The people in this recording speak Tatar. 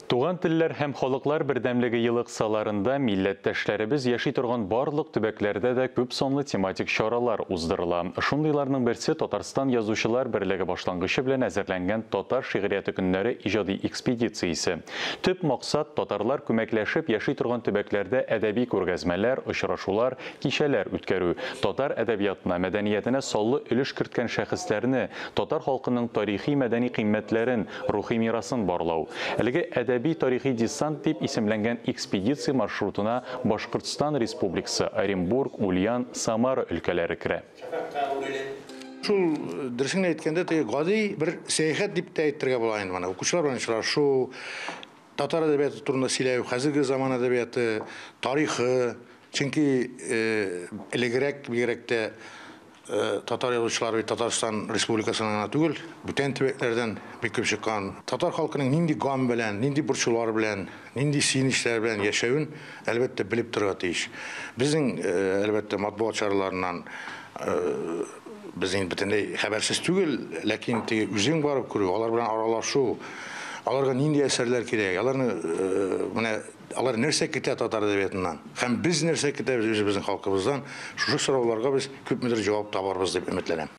Туган телләр һәм халыклар бердәмлеге елы кысаларында милләттәшләребез яши торган барлык төбәкләрдә дә күп сонлы тематик чаралар уздырыла. Шундыйларның берсе Татарстан язучылар берлеге башлангычы белән әзерләнгән Татар шигърияте көннәре иҗади экспедициясе. Төп максат татарлар күмәкләшеп яши торган төбәкләрдә әдәби күргәзмәләр, очрашулар, кичәләр үткәрү, татар әдәбиятына, мәдәниятенә саллы өлеш керткән шәхесләрне, татар халкының тарихи мәдәни кыйммәтләрен, рухи мирасын барлау. Әлеге әдәби тарихи десант дип исемләнгән экспедиция маршрутына Башкортстан Республикасы, Оренбург, Ульян, Самара өлкәләре керә. Шул дөресен әйткәндә, гади бер сәяхәт дип тә әйтергә була инде моны. Укучылар белән очрашу, татар әдәбияты турында сөйләү, хәзерге заман әдәбияты, тарихы, чөнки элегрәк бигрәк татар язучылары Татарстан Республикасынан түгел, бүтән төбәкләрдән бик күп чыккан. Татар халкының нинди гам белән, нинди борчулар белән, нинди сөенечләр белән яшәвен әлбәттә белеп торырга тиеш. Безнең әлбәттә матбугат чараларыннан безнең бөтенләй хәбәрсез түгел, ләкин үзең барып күрү, алар белән аралашу, аларга нинди әсәрләр кирәк, алар нәрсә көтә татар әдәбиятыннан, һәм без нәрсә көтәбез үзебезнең халкыбыздан, шушы сорауларга без күпмедер җавап табарбыз дип өметләнәм.